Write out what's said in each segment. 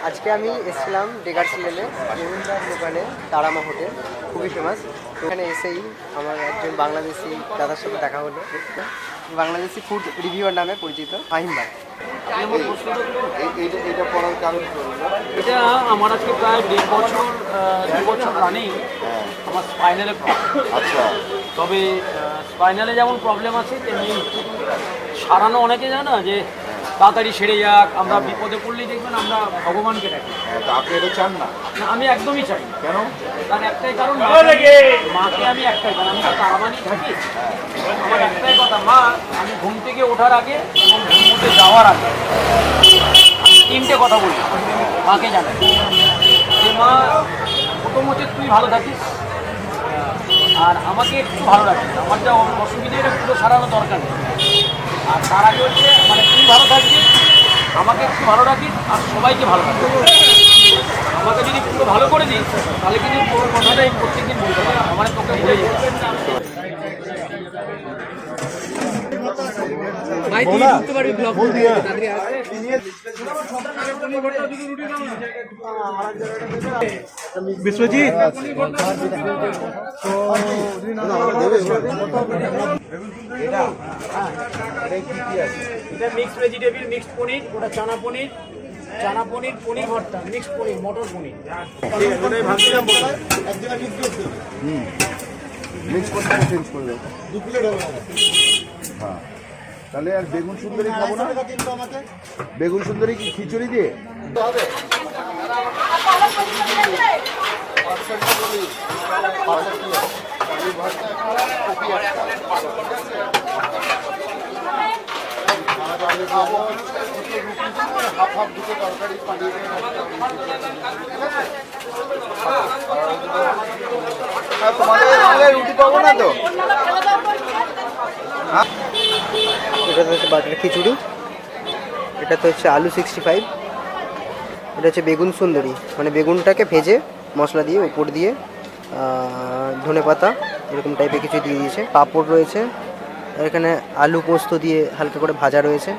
আজকে আমি এসেছিলাম ডেকার্স লেনে গোবিন্দার দোকানে তারামা হোটেল, খুবই ফেমাস। তো এখানে এসেই আমার একজন বাংলাদেশি দাদার সাথে দেখা হলো, বাংলাদেশি ফুড রিভিউয়ার নামে পরিচিত ফাহিম ভাই। এটা পড়ার কারণ এটা আমার আজকে প্রায় 2 বছর রানিং। আমার স্পাইনালে আচ্ছা, তবে স্পাইনালে যেমন প্রবলেম আছে তেমনি সারানো অনেকে জানা যে তাড়াতাড়ি সেরে যাক, আমরা বিপদে পড়লেই দেখবেন আমরা ভগবানকে ডাকি। আপনি এটা চান না? না, আমি একদমই চাই না। কেন? তার একটাই কারণ, মাকে আমি একটাই কারণ আমি তো তারামানি থাকি। আমার একটাই কথা, মা আমি ঘুম থেকে ওঠার আগে এবং ঘুমোতে যাওয়ার আগে আমি 3টে কথা বলি মাকে জানাই যে মা প্রথম হচ্ছে তুই ভালো থাকিস আর আমাকে একটু ভালো রাখিস, আমার যা অসুবিধা এটা পুরো সারানো দরকার নেই। আর তার আগে হচ্ছে মানে তুই ভালো থাকছিস, আমাকে একটু ভালো রাখিস আর সবাইকে ভালো রাখিস। আমাকে যদি পুরো ভালো করে দিস তাহলে কিন্তু তোর কথাটাই প্রত্যেকদিন বলতে পারে, আমার তোকে ভুলে যেতে ভাই, তুই বুঝতে পারবি ব্লগ বিশ্বজিৎ। এটা মিক্সড ভেজিটেবল, মিক্সড পনির, ওটা চানা পনির, পনির ভর্তা, মিক্সড পনির, মটর পনির। মিক্স করতে চেঞ্জ করবে 2 প্লেট হবে। হ্যাঁ, তাহলে আর বেগুন সুন্দরী খাবো না? বেগুন সুন্দরী কি খিচুড়ি দিয়ে হবে? হাফ দুটো তরকারি পাঠিয়ে তোমাদের রুটি পাবো না তো? এটাতে হচ্ছে বাটার খিচুড়ি, এটাতে হচ্ছে আলু 65, এটা হচ্ছে বেগুন সুন্দরী, মানে বেগুনটাকে ভেজে মশলা দিয়ে উপর দিয়ে ধনেপাতা এরকম টাইপের কিছু দিয়ে দিয়েছে, পাঁপড় রয়েছে, আর এখানে আলু পোস্ত দিয়ে হালকা করে ভাজা রয়েছে।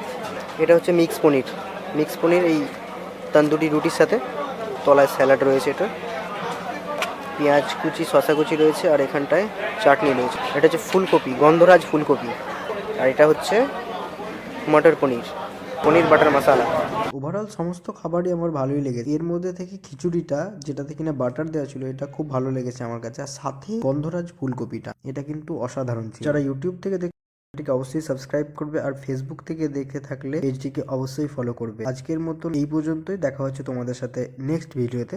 এটা হচ্ছে মিক্স পনির এই তন্দুরি রুটির সাথে, তলায় স্যালাড রয়েছে, এটা পেঁয়াজ কুচি, শসা কুচি রয়েছে, আর এখানটায় চাটনি রয়েছে। এটা হচ্ছে ফুলকপি, গন্ধরাজ ফুলকপি, আর এটা হচ্ছে মটর পনির বাটার মশলা। ওভারঅল সমস্ত খাবারই আমার ভালোই লেগেছে। এর মধ্যে থেকে খিচুড়িটা, যেটাতে কিনা বাটার দেওয়া ছিল, এটা খুব ভালো লেগেছে আমার কাছে। আর সাথে গন্ধরাজ ফুলকপিটা, এটা কিন্তু অসাধারণ ছিল। যারা ইউটিউব থেকে এটিকে অবশ্যই সাবস্ক্রাইব করবে, আর ফেসবুক থেকে দেখে থাকলে পেজটিকে অবশ্যই ফলো করবে। আজকের মতো এই পর্যন্তই, দেখা হচ্ছে তোমাদের সাথে নেক্সট ভিডিওতে।